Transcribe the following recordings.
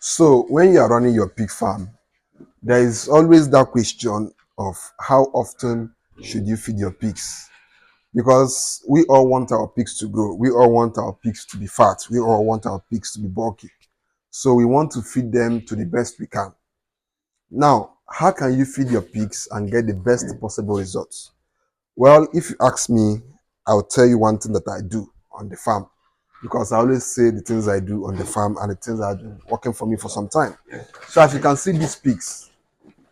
So when you are running your pig farm, there is always that question of how often should you feed your pigs? Because we all want our pigs to grow. We all want our pigs to be fat. We all want our pigs to be bulky. So we want to feed them to the best we can. Now, how can you feed your pigs and get the best possible results? Well, if you ask me, I'll tell you one thing that I do on the farm, because I always say the things I do on the farm and the things that have been working for me for some time. So as you can see these pigs,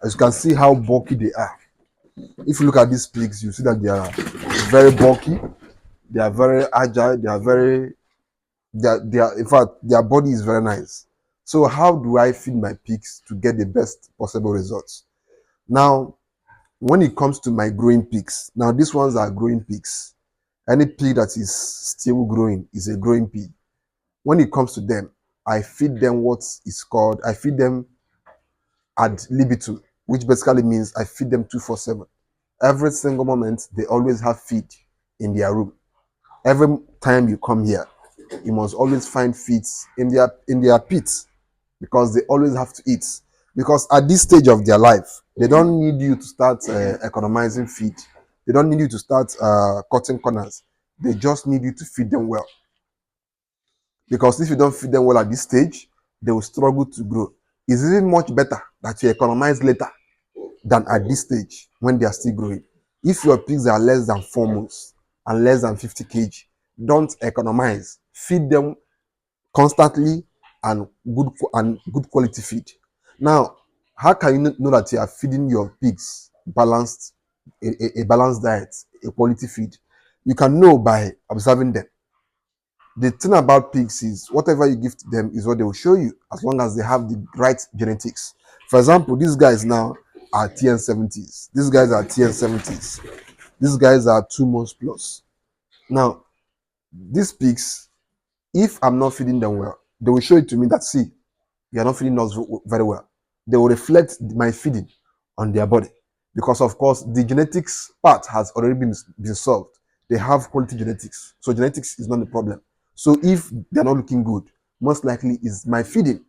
as you can see how bulky they are. If you look at these pigs, you see that they are very bulky, they are very agile, in fact, their body is very nice. So how do I feed my pigs to get the best possible results? Now, when it comes to my growing pigs, now these ones are growing pigs. Any pig that is still growing is a growing pig. When it comes to them, I feed them I feed them ad libitum, which basically means I feed them 247. Every single moment, they always have feed in their room. Every time you come here, you must always find feeds in their pits, because they always have to eat. Because at this stage of their life, they don't need you to start economizing feed. They don't need you to start cutting corners. They just need you to feed them well. Because if you don't feed them well at this stage, they will struggle to grow. It's even much better that you economize later than at this stage when they are still growing. If your pigs are less than 4 months and less than 50 kg, don't economize. Feed them constantly and good quality feed. Now, how can you know that you are feeding your pigs a balanced diet, a quality feed? You can know by observing them. The thing about pigs is whatever you give to them is what they will show you, as long as they have the right genetics. For example, these guys now are TN70s. These guys are TN70s. These guys are 2 months plus. Now, these pigs, if I'm not feeding them well, they will show it to me that, see, you are not feeding us very well. They will reflect my feeding on their body, because of course the genetics part has already been solved. They have quality genetics, so genetics is not the problem. So if they're not looking good, most likely is my feeding.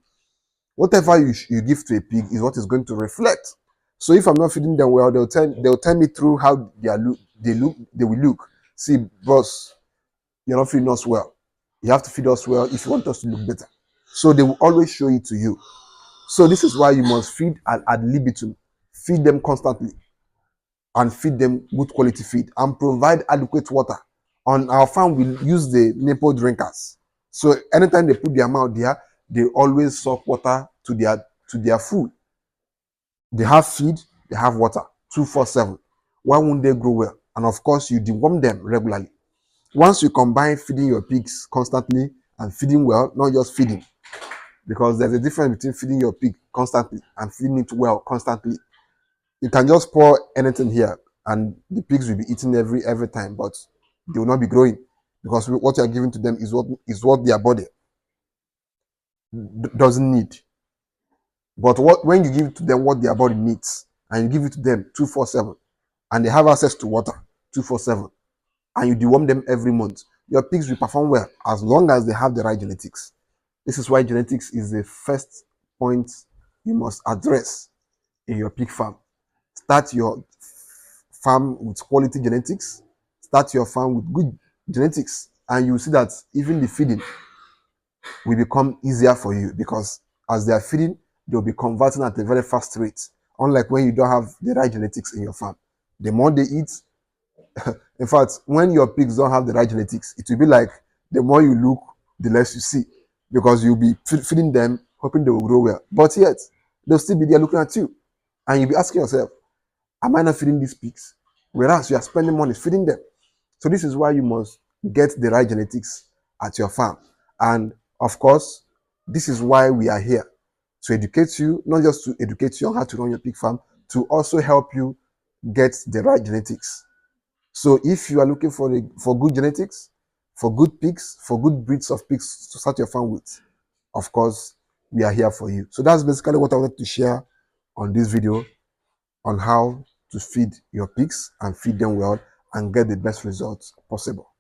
Whatever you give to a pig is what is going to reflect. So if I'm not feeding them well, they'll tell me through how they will look. See, boss, you're not feeding us well. You have to feed us well if you want us to look better. So they will always show it to you. So this is why you must feed ad libitum. Feed them constantly and feed them good quality feed and provide adequate water. On our farm, we use the nipple drinkers. So anytime they put their mouth there, they always suck water to their food. They have feed, they have water, 247. Why won't they grow well? And of course, you deworm them regularly. Once you combine feeding your pigs constantly and feeding well, not just feeding, because there's a difference between feeding your pig constantly and feeding it well constantly. You can just pour anything here and the pigs will be eating every time, but they will not be growing, because what you are giving to them is what their body doesn't need. But when you give to them what their body needs, and you give it to them 247, and they have access to water 247, and you deworm them every month, your pigs will perform well as long as they have the right genetics. This is why genetics is the first point you must address in your pig farm. Start your farm with quality genetics. Start your farm with good genetics, and you see that even the feeding will become easier for you, because as they are feeding, they'll be converting at a very fast rate. Unlike when you don't have the right genetics in your farm. The more they eat, in fact, when your pigs don't have the right genetics, it will be like the more you look, the less you see, because you'll be feeding them, hoping they will grow well. But yet, they'll still be there looking at you. And you'll be asking yourself, am I not feeding these pigs? Whereas you are spending money feeding them. So this is why you must get the right genetics at your farm. And of course, this is why we are here, to educate you, not just to educate you on how to run your pig farm, to also help you get the right genetics. So if you are looking for good genetics, for good pigs, for good breeds of pigs to start your farm with, of course, we are here for you. So that's basically what I wanted to share on this video, on how to feed your pigs and feed them well and get the best results possible.